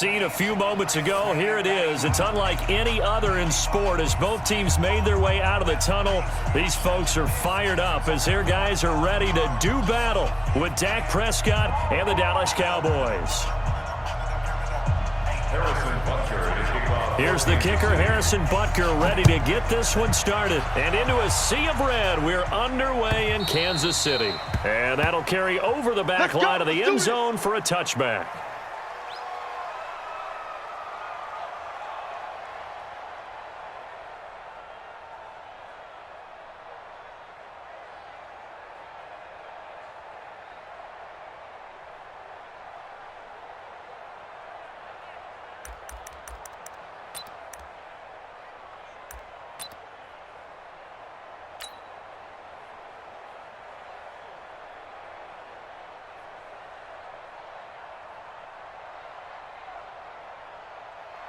scene a few moments ago. Here it is. It's unlike any other in sport as both teams made their way out of the tunnel. These folks are fired up as their guys are ready to do battle with Dak Prescott and the Dallas Cowboys. Here's the kicker, Harrison Butker, ready to get this one started. And into a sea of red, we're underway in Kansas City. And that'll carry over the back line of the end zone for a touchback.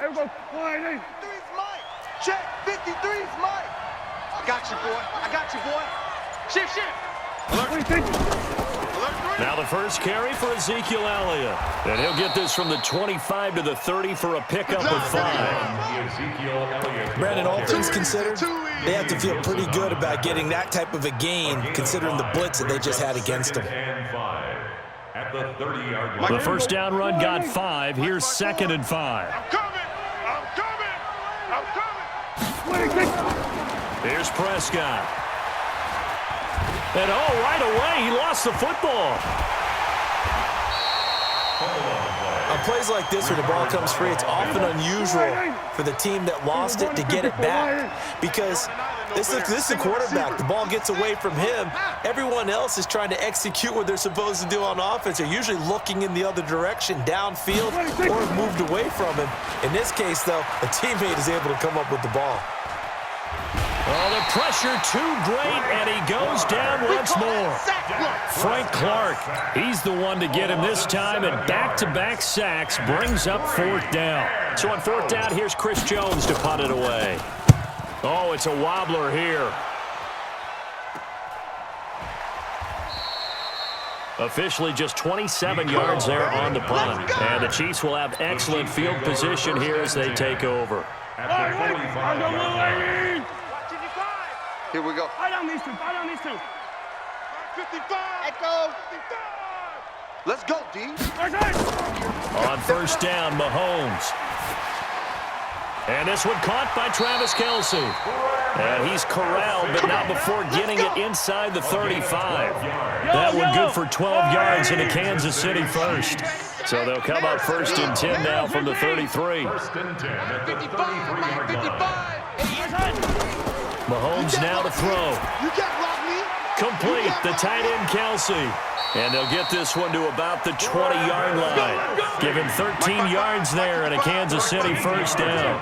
There we go. 53's Mike. Check. 53's Mike. I got you, boy. I got you, boy. Shift. Alert. Now the first carry for Ezekiel Elliott. And he'll get this from the 25 to the 30 for a pickup of 5. Brandon, all things considered, they have to feel pretty good about getting that type of a gain considering the blitz that they just had against them. The first down run got 5. Here's 2nd and 5. I'm coming. Here's Prescott. And right away, he lost the football. On plays like this where the ball comes free, it's often unusual for the team that lost it to get it back because this is the quarterback. The ball gets away from him. Everyone else is trying to execute what they're supposed to do on offense. They're usually looking in the other direction, downfield, or moved away from him. In this case, though, a teammate is able to come up with the ball. Oh, the pressure too great, and he goes down once more. Frank Clark, he's the one to get him this time, and back-to-back sacks brings up 4th down. So on 4th down, here's Chris Jones to punt it away. Oh, it's a wobbler here. Officially just 27 yards there on the punt. And the Chiefs will have excellent field position here as they take over. Here we go. Fight on these two. 55. Echo. 55. Let's go, D. On 1st down, Mahomes. And this one caught by Travis Kelce. And he's corralled, but not before getting it inside the 35. That one good for 12 yards into Kansas City first. So they'll come up 1st and 10 now from the 33. Mahomes now to throw. Complete, the tight end Kelce. And they'll get this one to about the 20-yard line. Give him 13 yards there and a Kansas City 1st down.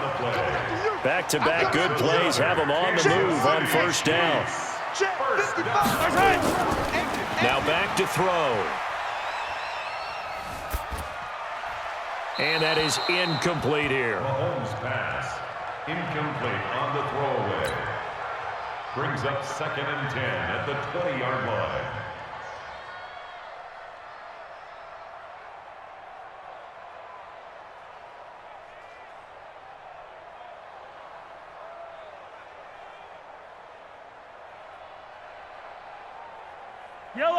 Back-to-back good plays have them on the move on 1st down. Now back to throw. And that is incomplete here. Mahomes pass. Incomplete on the throwaway. Brings up 2nd and 10 at the 20-yard line.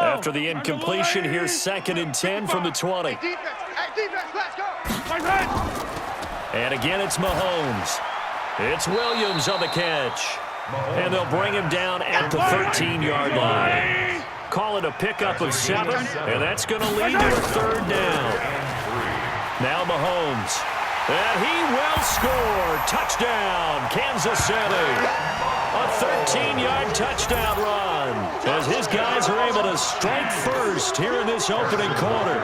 After the incompletion, here's 2nd and 10 from the 20. And again, it's Mahomes. It's Williams on the catch. And they'll bring him down at the 13-yard line. Call it a pickup of 7, and that's going to lead to a 3rd down. Now Mahomes. And he will score. Touchdown, Kansas City. A 13-yard touchdown run as his guys are able to strike first here in this opening quarter.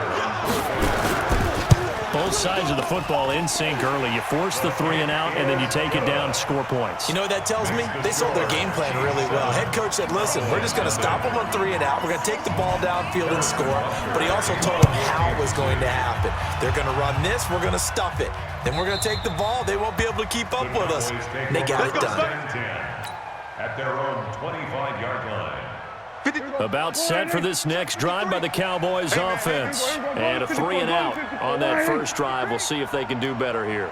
Both sides of the football in sync early. You force the 3-and-out, and then you take it down, score points. You know what that tells me? They sold their game plan really well. Head coach said, listen, we're just going to stop them on 3-and-out. We're going to take the ball downfield and score. But he also told them how it was going to happen. They're going to run this. We're going to stuff it. Then we're going to take the ball. They won't be able to keep up with us. And they got it done. At their own 25-yard line. 55. About set for this next drive by the Cowboys offense. And a 3-and-out on that first drive. We'll see if they can do better here.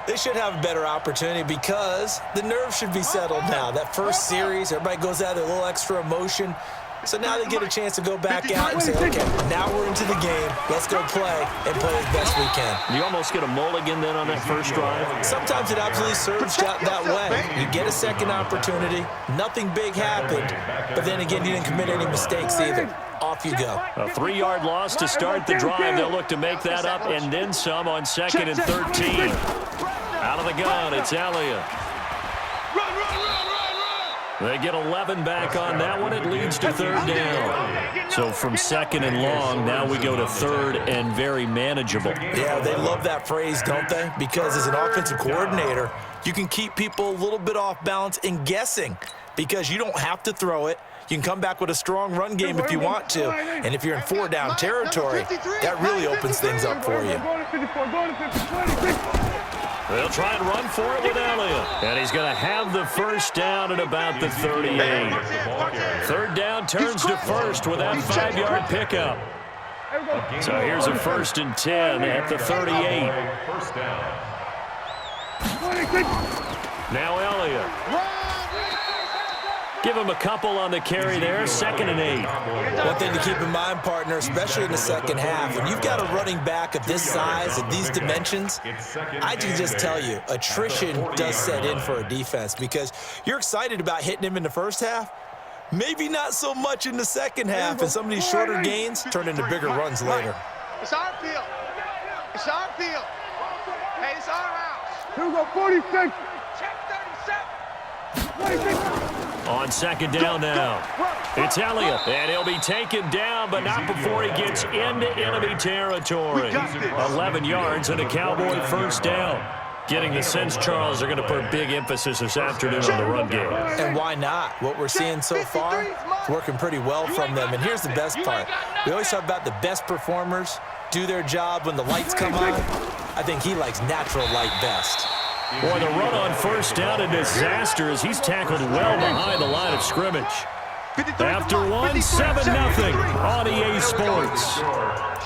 They should have a better opportunity because the nerves should be settled now. That first series, everybody goes out with a little extra emotion. So now they get a chance to go back out and say, okay, now we're into the game. Let's go play and play as best we can. You almost get a mulligan then on that first drive? Sometimes it absolutely serves that way. You get a second opportunity. Nothing big happened. But then again, you didn't commit any mistakes either. Off you go. A 3-yard loss to start the drive. They'll look to make that up and then some on 2nd and 13. Out of the gun, it's Elliott. They get 11 back on that one. It leads to 3rd down. So from 2nd and long, now we go to 3rd and very manageable. Yeah, they love that phrase, don't they? Because as an offensive coordinator, you can keep people a little bit off balance and guessing because you don't have to throw it. You can come back with a strong run game if you want to. And if you're in 4-down territory, that really opens things up for you. They'll try and run for it with Elliott. And he's going to have the first down at about the 38. 3rd down turns to 1st with that 5-yard pickup. So here's a 1st and 10 at the 38. Now Elliott. Give him a couple on the carry there, 2nd and 8. One thing to keep in mind, partner, especially in the second half, when you've got a running back of this size and these dimensions, I can just tell you, attrition does set in for a defense because you're excited about hitting him in the first half, maybe not so much in the second half, and some of these shorter gains turn into bigger runs later. It's our field. It's our field. Hey, it's our house. Here we go, 46. Check 37. On 2nd down now, it's Elliott, and he'll be taken down, but not before he gets into enemy territory. 11 yards and a Cowboy 1st down. Getting the sense, Charles, are going to put big emphasis this afternoon on the run game. And why not? What we're seeing so far is working pretty well from them. And here's the best part. We always talk about the best performers do their job when the lights come on. I think he likes natural light best. Boy, the run on 1st down, a disaster as he's tackled well behind the line of scrimmage. After one, 7-0 on EA Sports.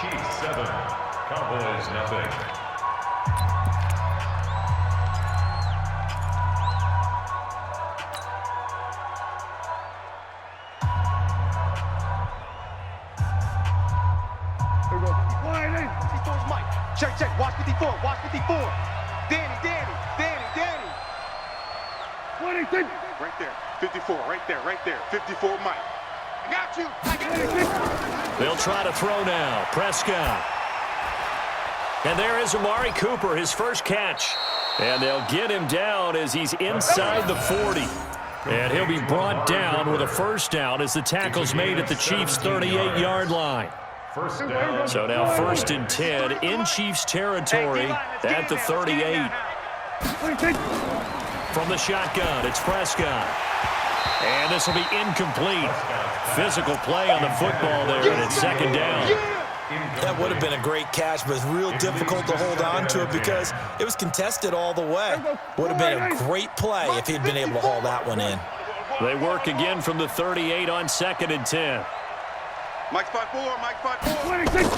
Chiefs 7, Cowboys nothing. Here we go. Wide in. 54's Mike. Check. Watch 54. Watch 54. Danny. 26. Right there. 54. Right there. 54 Mike. I got you. They'll try to throw now. Prescott. And there is Amari Cooper, his first catch. And they'll get him down as he's inside the 40. And he'll be brought down with a 1st down as the tackle's made at the Chiefs' 38-yard line. So now 1st and 10 in Chiefs territory at the 38. From the shotgun, it's Prescott. And this will be incomplete. Physical play on the football there, and it's 2nd down. That would have been a great catch, but it's real difficult to hold on to it because it was contested all the way. Would have been a great play if he'd been able to haul that one in. They work again from the 38 on 2nd and 10. Mike 5-4. 26.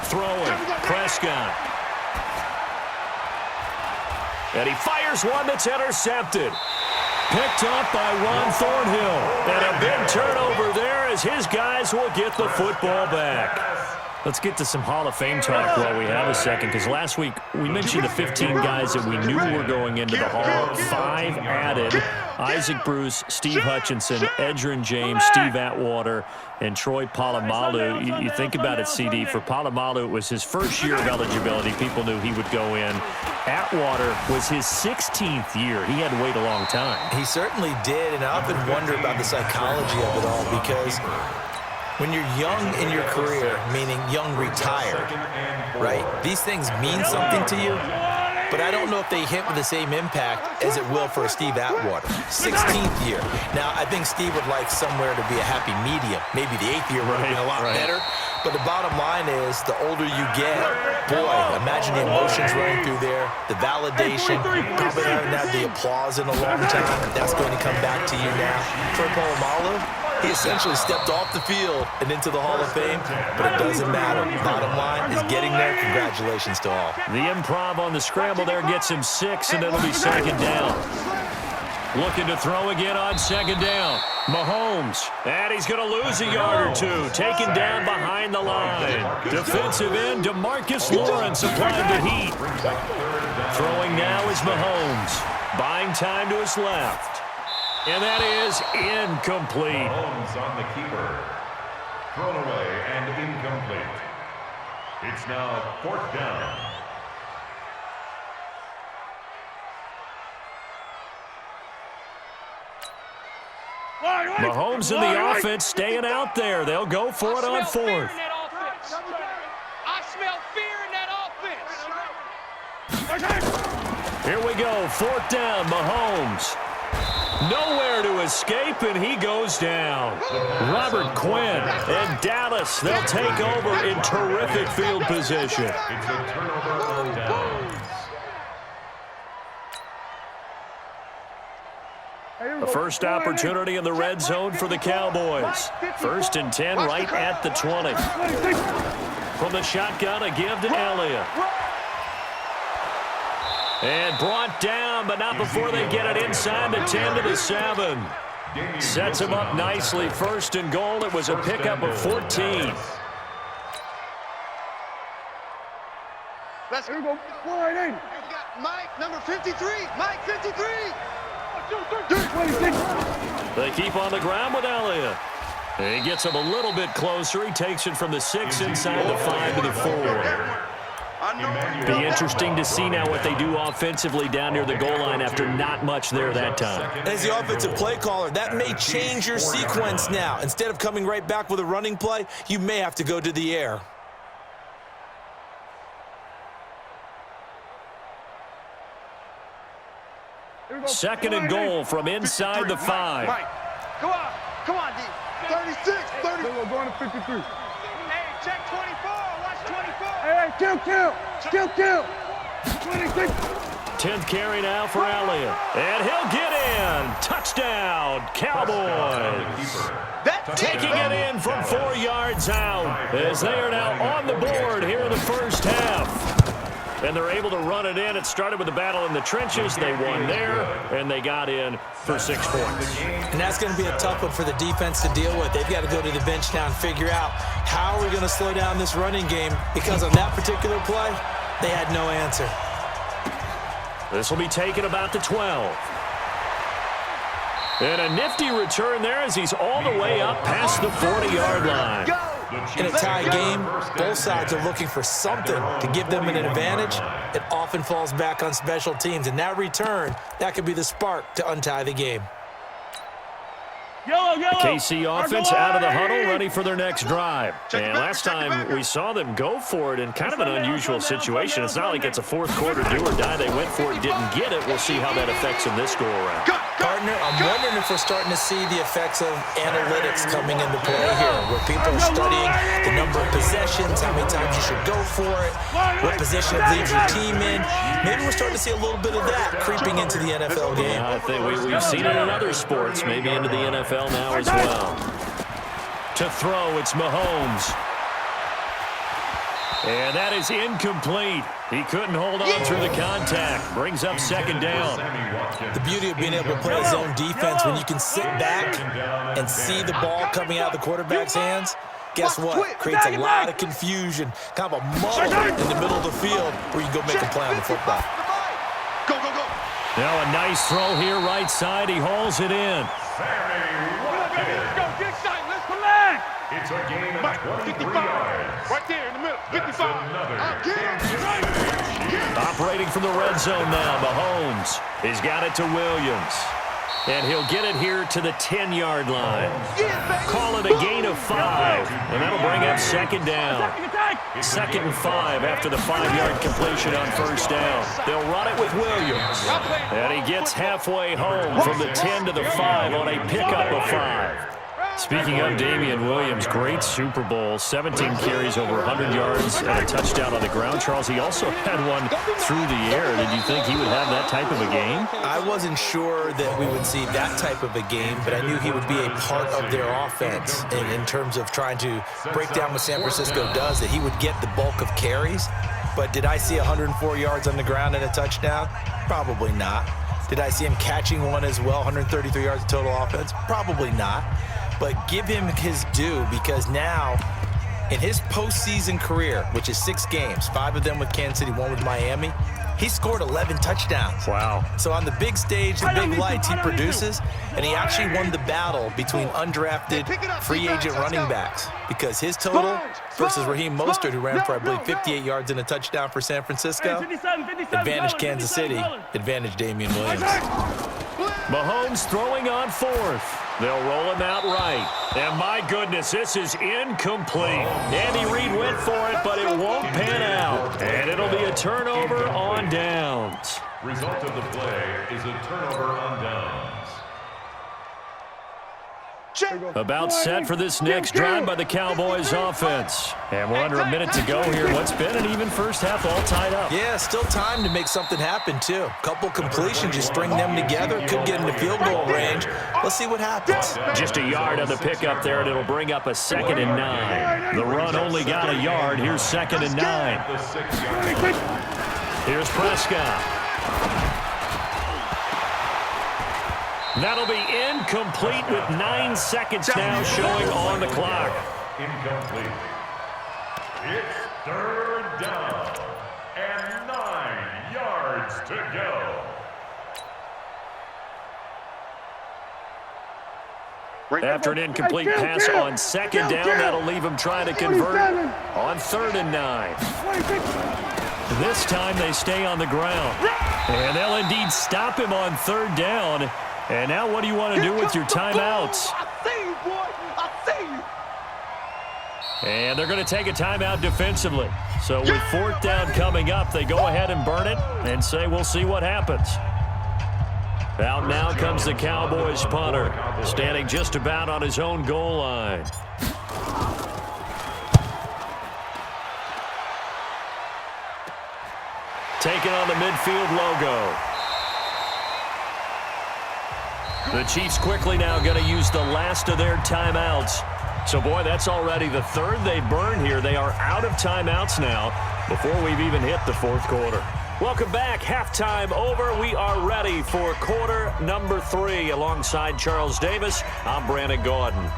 Throwing, Prescott. And he fires one that's intercepted. Picked up by Ron Thornhill. And a big turnover there as his guys will get the football back. Let's get to some Hall of Fame talk while we have a second, because last week we mentioned the 15 guys that we knew were going into the Hall. 5 added: Isaac Bruce, Steve Hutchinson, Edgerrin James, Steve Atwater, and Troy Polamalu. You think about it, CD. For Polamalu, it was his first year of eligibility. People knew he would go in. Atwater was his 16th year. He had to wait a long time. He certainly did, and I often wonder about the psychology of it all because when you're young in your career, meaning young retired, right, these things mean something to you, but I don't know if they hit with the same impact as it will for a Steve Atwater. 16th year. Now, I think Steve would like somewhere to be a happy medium. Maybe the 8th year would have been a lot better. But the bottom line is, the older you get, boy, imagine the emotions running through there, the validation, probably haven't had the applause in a long time. That's going to come back to you now. Troy Polamalu, He essentially stepped off the field and into the Hall of Fame, but it doesn't matter. Bottom line is getting there. Congratulations to all. The improv on the scramble there gets him 6, and it'll be second down. Looking to throw again on second down. Mahomes, and he's going to lose a yard or two. Taken down behind the line. Defensive end, DeMarcus Lawrence applying the heat. Throwing now is Mahomes. Buying time to his left. And that is incomplete. Mahomes on the keeper. Thrown away and incomplete. It's now 4th down. Mahomes in the offense staying out there. They'll go for it on 4th. I smell fear in that offense. Here we go. 4th down, Mahomes. Nowhere to escape, and he goes down. Robert Quinn and Dallas, they'll take over in terrific field position. It's a turnover on downs. A first opportunity in the red zone for the Cowboys. 1st and 10 right at the 20. From the shotgun, a give to Elliott. And brought down, but not before they get it inside the 10 to the 7. Sets him up nicely. 1st and goal. It was a pickup of 14. Let's go. Mike, number 53. Mike, 53. They keep on the ground with Elliott. He gets him a little bit closer. He takes it from the 6 inside the 5 to the 4. Be interesting to see now what they do offensively down near the goal line after not much there that time. As the offensive play caller, that may change your sequence now. Instead of coming right back with a running play, you may have to go to the air. Second and goal from inside the 5. Mike, come on, D. 36, 30. We're going to 53. Hey, check 24. Watch 24. Hey, kill. 26. 10th carry now for Elliott. And he'll get in. Touchdown, Cowboys. Taking it in from 4 yards out as they are now on the board here in the first half. And they're able to run it in. It started with a battle in the trenches. They won there, and they got in for 6 points. And that's going to be a tough one for the defense to deal with. They've got to go to the bench now and figure out how are we going to slow down this running game, because on that particular play, they had no answer. This will be taken about the 12. And a nifty return there as he's all the way up past the 40-yard line. In a tie game, both sides are looking for something to give them an advantage. It often falls back on special teams, and that return, that could be the spark to untie the game. The KC offense out of the huddle, ready for their next drive. And last time we saw them go for it in kind of an unusual situation. It's not like it's a fourth quarter do or die. They went for it, didn't get it. We'll see how that affects them this go-around. Partner, I'm wondering if we're starting to see the effects of analytics coming into play here, where people are studying the number of possessions, how many times you should go for it, what position it leaves your team in. Maybe we're starting to see a little bit of that creeping into the NFL game. I think we've seen it in other sports, maybe into the NFL now as well. To throw, it's Mahomes. And that is incomplete. He couldn't hold on through the contact. Brings up second down. The beauty of being able to play his own defense, when you can sit back and see the ball coming out of the quarterback's hands, guess what? Creates a lot of confusion, kind of a muddle in the middle of the field where you go make a play on the football. Go. Now a nice throw here, right side. He hauls it in. Go, get excited. Let's collect. It's a game of 23 yards. Right there in the middle. 55. Operating from the red zone now, Mahomes. He's got it to Williams. And he'll get it here to the 10-yard line. Call it a gain of 5. And that'll bring up second down. 2nd and 5 after the 5-yard completion on first down. They'll run it with Williams. And he gets halfway home from the 10 to the 5 on a pickup of 5. Speaking of Damian Williams, great Super Bowl, 17 carries, over 100 yards, and a touchdown on the ground. Charles, he also had one through the air. Did you think he would have that type of a game? I wasn't sure that we would see that type of a game, but I knew he would be a part of their offense in terms of trying to break down what San Francisco does, that he would get the bulk of carries. But did I see 104 yards on the ground and a touchdown? Probably not. Did I see him catching one as well, 133 yards of total offense? Probably not. But give him his due, because now in his postseason career, which is 6 games, 5 of them with Kansas City, 1 with Miami, he scored 11 touchdowns. Wow. So on the big stage, the big lights, he produces, and he actually won the battle between undrafted free agent running backs, because his total versus Raheem Mostert, who ran for, I believe, 58 yards and a touchdown for San Francisco, advantage Kansas City, advantage Damian Williams. Mahomes throwing on 4th. They'll roll him out right. And my goodness, this is incomplete. Andy Reid went for it, but it won't pan out. And it'll be a turnover on downs. Result of the play is a turnover on downs. About set for this next drive by the Cowboys offense. And we're under a minute to go here. What's been an even first half, all tied up. Yeah, still time to make something happen, too. Couple completions, you string them together, could get into field goal range. Let's see what happens. Just a yard on the pickup there, and it'll bring up a 2nd and 9. The run only got a yard. Here's 2nd and 9. Here's Prescott. That'll be incomplete with 9 seconds now showing on the clock. Incomplete. It's 3rd down and 9 yards to go. After an incomplete pass on 2nd down, that'll leave him trying to convert on 3rd and 9. This time they stay on the ground. And they'll indeed stop him on 3rd down. And now what do you want to do with your timeouts? I see you, boy. I see you. And they're going to take a timeout defensively. So with 4th down coming up, they go ahead and burn it and say we'll see what happens. Out now comes the Cowboys punter, standing just about on his own goal line. Taking on the midfield logo. The Chiefs quickly now going to use the last of their timeouts. So, boy, that's already the 3rd they burn here. They are out of timeouts now before we've even hit the 4th quarter. Welcome back. Halftime over. We are ready for quarter number 3. Alongside Charles Davis, I'm Brandon Gaudin.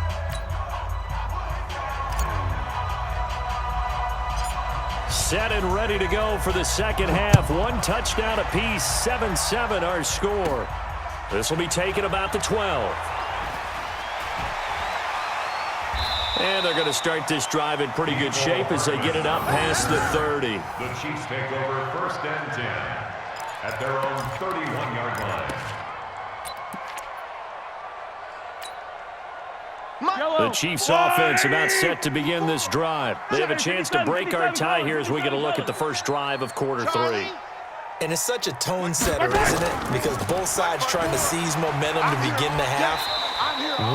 Set and ready to go for the 2nd half. 1 touchdown apiece, 7-7 our score. This will be taken about the 12. And they're going to start this drive in pretty good shape as they get it up past the 30. The Chiefs take over 1st and 10 at their own 31-yard line. The Chiefs offense about set to begin this drive. They have a chance to break our tie here as we get a look at the first drive of quarter 3. And it's such a tone setter, isn't it? Because both sides trying to seize momentum to begin the half.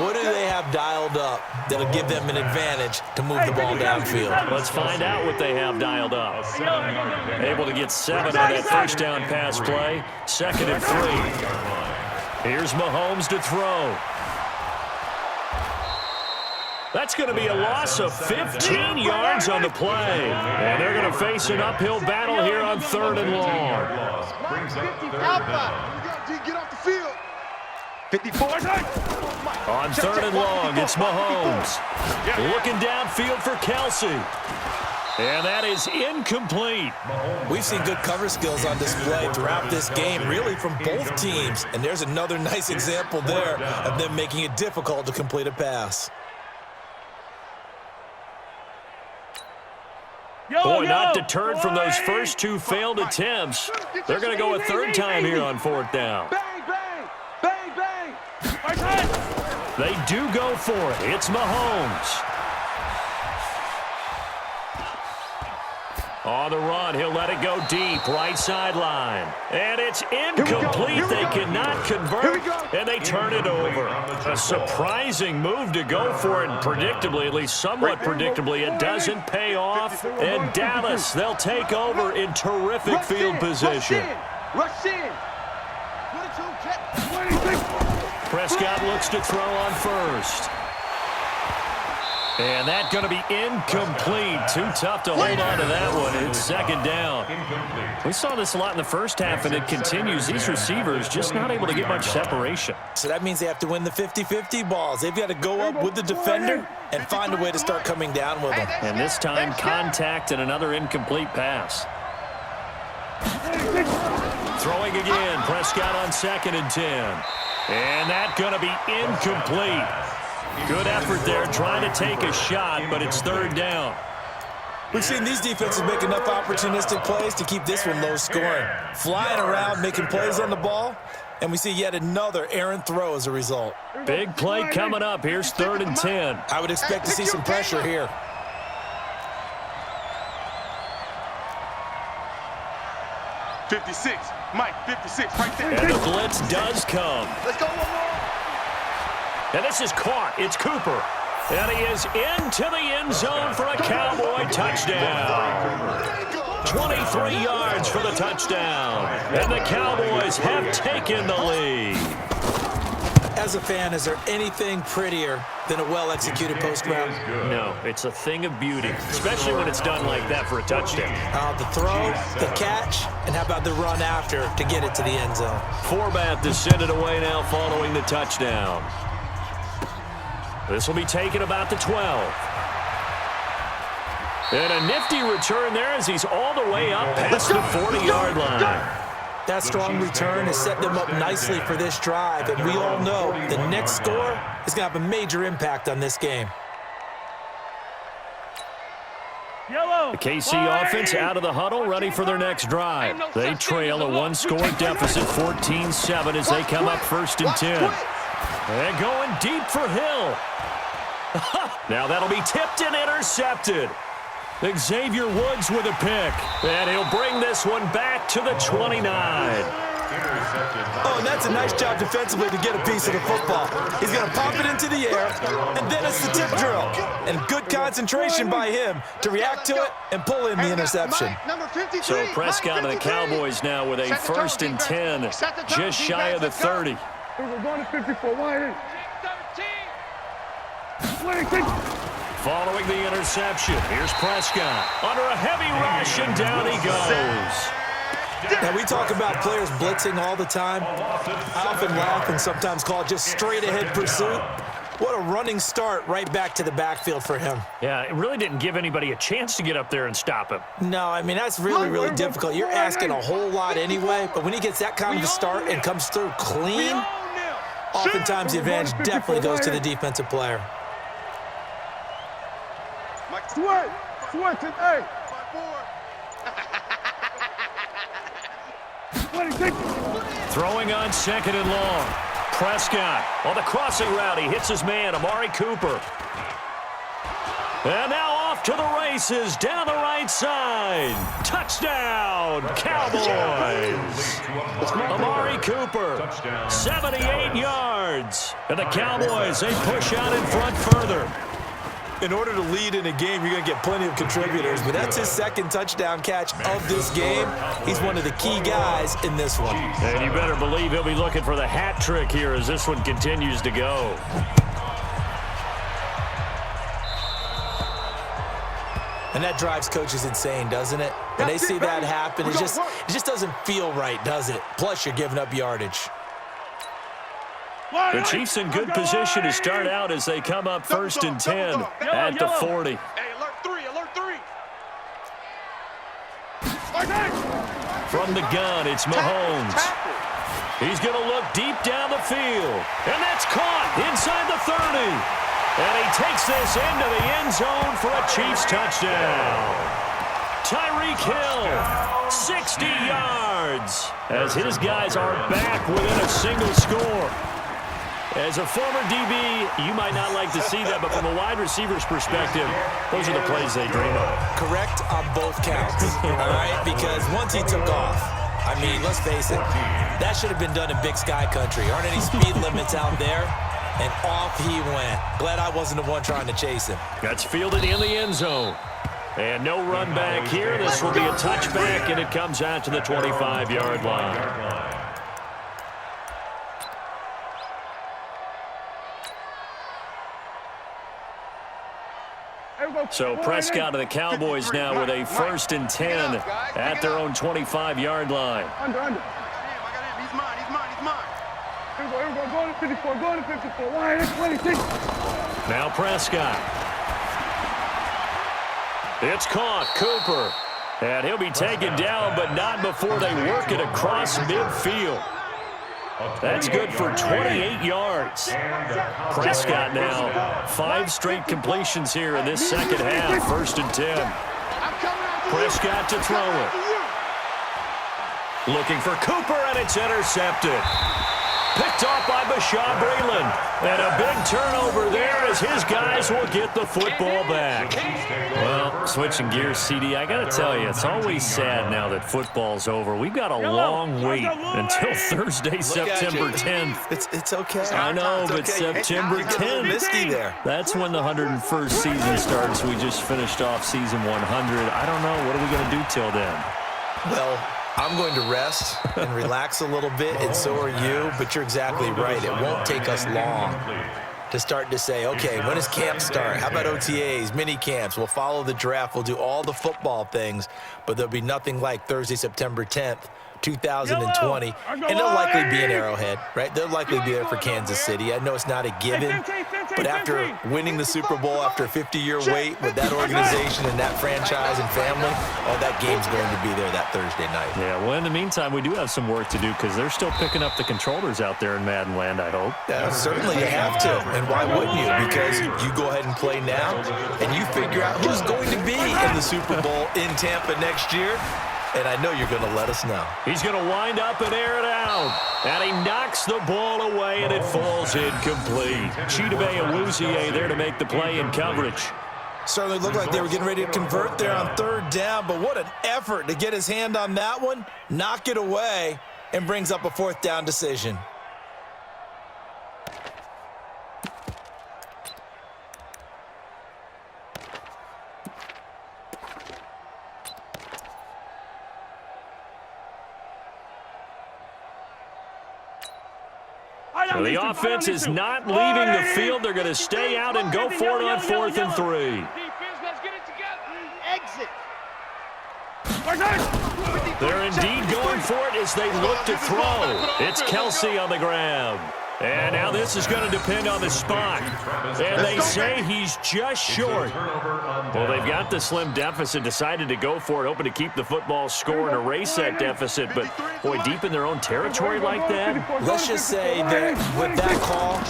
What do they have dialed up that'll give them an advantage to move the ball downfield? Let's find out what they have dialed up. Able to get 7 on that first down pass play. 2nd and 3. Here's Mahomes to throw. That's going to be a loss of 15 yards on the play. And they're going to face an uphill battle here on 3rd and long. Brings up 3rd down. Get off the field. 54. On 3rd and long, it's Mahomes. Looking downfield for Kelsey. And that is incomplete. We've seen good cover skills on display throughout this game, really from both teams. And there's another nice example there of them making it difficult to complete a pass. Boy, not deterred from those first 2 failed attempts. They're going to go a 3rd time here on 4th down. Bang, bang, bang, bang. They do go for it. It's Mahomes. On the run, he'll let it go deep, right sideline. And it's incomplete. They cannot convert, and they turn it over. A surprising move to go for it, and predictably, at least somewhat predictably, it doesn't pay off. And Dallas, they'll take over in terrific field position. Rush in. Prescott looks to throw on first. And that's going to be incomplete. Too tough to hold on to that one. It's second down. We saw this a lot in the first half, and it continues. These receivers just not able to get much separation. So that means they have to win the 50-50 balls. They've got to go up with the defender and find a way to start coming down with them. And this time, contact and another incomplete pass. Throwing again. Prescott on 2nd and 10. And that's going to be incomplete. Good effort there, trying to take a shot, but it's 3rd down. We've seen these defenses make enough opportunistic plays to keep this one low scoring. Flying around, making plays on the ball, and we see yet another errant throw as a result. Big play coming up. Here's 3rd and 10. I would expect to see some pressure here. '56, Mike, 56, right there. And the blitz does come. Let's go one more. And this is caught. It's Cooper. And he is into the end zone for a Cowboy touchdown. 23 yards for the touchdown. And the Cowboys have taken the lead. As a fan, is there anything prettier than a well-executed post route? No, it's a thing of beauty, especially when it's done like that for a touchdown. The throw, the catch, and how about the run after to get it to the end zone? Forbath to send it away now following the touchdown. This will be taken about the 12. And a nifty return there as he's all the way up past the 40-yard line. That strong return has set them up nicely for this drive, and we all know the next score is going to have a major impact on this game. The KC offense out of the huddle, ready for their next drive. They trail a one-score deficit, 14-7, as they come up 1st and 10. And going deep for Hill. Now that'll be tipped and intercepted. Xavier Woods with a pick. And he'll bring this one back to the 29. Oh, and that's a nice job defensively to get a piece of the football. He's going to pop it into the air, and then it's the tip drill. And good concentration by him to react to it and pull in the interception. So Prescott and the Cowboys now with a 1st and 10, just shy of the 30. We're going to 54. Wide. Following the interception, here's Prescott under a heavy rush, and down he goes. Now, we talk about players blitzing all the time. I often laugh and sometimes call it just straight-ahead pursuit. What a running start right back to the backfield for him. Yeah, it really didn't give anybody a chance to get up there and stop him. No, I mean, that's really, really difficult. You're asking a whole lot anyway, but when he gets that kind of a start and comes through clean, oftentimes the advantage definitely goes to the defensive player. Sweat it, hey. Throwing on 2nd and long. Prescott on the crossing route. He hits his man, Amari Cooper. And now off to the races down the right side. Touchdown, Cowboys. Amari Cooper, 78 yards. And the Cowboys, they push out in front further. In order to lead in a game, you're going to get plenty of contributors, but that's his 2nd touchdown catch of this game. He's one of the key guys in this one. And you better believe he'll be looking for the hat trick here as this one continues to go. And that drives coaches insane, doesn't it? When they see that happen, it just doesn't feel right, does it? Plus, you're giving up yardage. The Chiefs in good position to start out as they come up 1st and 10 at the 40. Hey, alert 3, alert 3. From the gun, it's Mahomes. He's going to look deep down the field. And that's caught inside the 30. And he takes this into the end zone for a Chiefs touchdown. Tyreek Hill, 60 yards, as his guys are back within a single score. As a former DB, you might not like to see that, but from a wide receiver's perspective, those are the plays they dream of. Correct on both counts, all right? Because once he took off, I mean, let's face it, that should have been done in Big Sky Country. Aren't any speed limits out there? And off he went. Glad I wasn't the one trying to chase him. That's fielded in the end zone. And no run back here. This will be a touchback, and it comes out to the 25-yard line. So Prescott of the Cowboys now with a 1st and 10 at their own 25-yard line. Under. I got him. He's mine. Here we go. Going to 54. Going to 54. Wide in 26. Now Prescott. It's caught. Cooper. And he'll be taken down, but not before they work it across midfield. That's good for 28 yards. Prescott now 5 straight completions here in this second half. 1st and 10. Prescott to throw it. Looking for Cooper, and it's intercepted. Picked off by Bashaud Breeland. And a big turnover there as his guys will get the football back. Well, switching gears, CD, I got to tell you, it's always sad now that football's over. We've got a long wait until Thursday, September 10th. It's okay. I know, but September 10th, Misty there. that's when the 101st season starts. We just finished off season 100. I don't know. What are we going to do till then? Well, I'm going to rest and relax a little bit, and so are you, but you're exactly right. It won't take us long to start to say, okay, when does camp start? How about OTAs, mini camps? We'll follow the draft. We'll do all the football things, but there'll be nothing like Thursday, September 10th, 2020, and they'll likely be in Arrowhead, right? They'll likely be there for Kansas City. I know it's not a given, but after winning the Super Bowl after a 50-year wait with that organization and that franchise and family, that game's going to be there that Thursday night. Yeah, well, in the meantime, we do have some work to do because they're still picking up the controllers out there in Madden land, I hope. Yeah, certainly you have to, and why wouldn't you? Because you go ahead and play now, and you figure out who's going to be in the Super Bowl in Tampa next year. And I know you're going to let us know. He's going to wind up and air it out. And he knocks the ball away, and it falls incomplete. Chidobe Awuzie there to make the play in coverage. Certainly looked like they were getting ready to convert there on 3rd down, but what an effort to get his hand on that one, knock it away, and brings up a 4th down decision. So the offense is not leaving the field. They're going to stay out and go for it on 4th and 3. Let's get it together. Exit. They're indeed going for it as they look to throw. It's Kelsey on the ground. And now this is going to depend on the spot. And they say he's just short. Well, they've got the slim deficit, decided to go for it, hoping to keep the football score and erase that deficit. But, boy, deep in their own territory like that. Let's just say that with that call,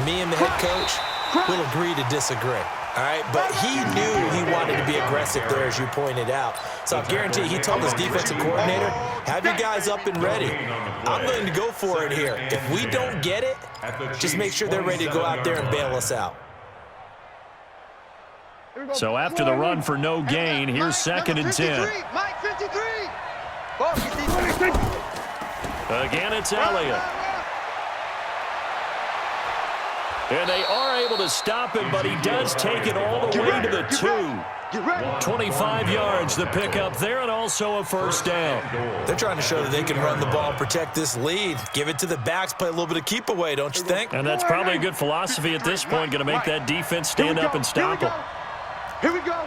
me and the head coach will agree to disagree. All right, but he knew he wanted to be aggressive there, as you pointed out. So I guarantee he told his defensive coordinator, have your guys up and ready. I'm going to go for it here. If we don't get it, just make sure they're ready to go out there and bail us out. So after the run for no gain, here's 2nd and 10. Mike 53. Again, it's Elliott. And they are able to stop him, but he does take it all the way to the 2. 25 yards the pickup there, and also a 1st down. They're trying to show that they can run the ball and protect this lead. Give it to the backs, play a little bit of keep away, don't you think? And that's probably a good philosophy at this point, going to make that defense stand up and stop him. Here we go.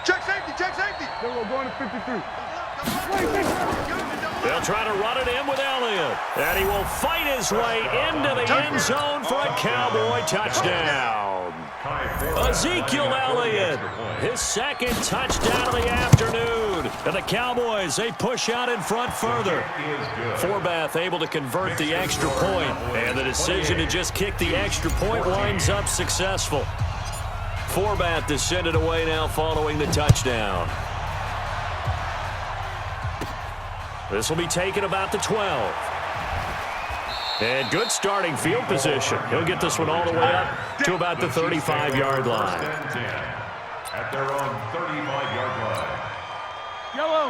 Check safety, check safety. Then we're going to 53. They'll try to run it in with Elliott. And he will fight his way into the end zone for a Cowboy touchdown. Ezekiel Elliott, his 2nd touchdown of the afternoon. And the Cowboys, they push out in front further. Forbath able to convert the extra point. And the decision to just kick the extra point winds up successful. Forbath to send it away now following the touchdown. This will be taken about the 12. And good starting field position. He'll get this one all the way up to about the 35-yard line. At their own 35-yard line.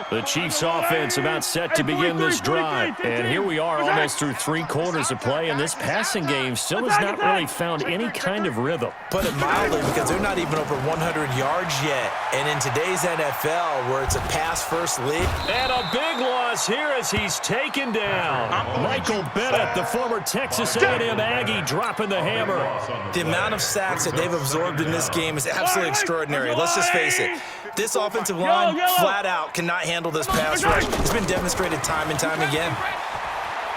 The Chiefs offense about set to begin this drive. And here we are almost through 3 quarters of play, and this passing game still has not really found any kind of rhythm. Put it mildly, because they're not even over 100 yards yet. And in today's NFL, where it's a pass-first league. And a big loss here as he's taken down. Michael Bennett, the former Texas A&M Aggie, dropping the hammer. The amount of sacks that they've absorbed in this game is absolutely extraordinary. Let's just face it. This offensive line, flat out, cannot handle this pass rush. It's been demonstrated time and time again.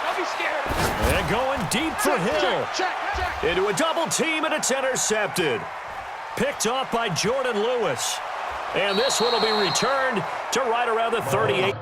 Don't be scared. And going deep for Hill. Into a double team, and it's intercepted. Picked off by Jordan Lewis. And this one will be returned to right around the 38.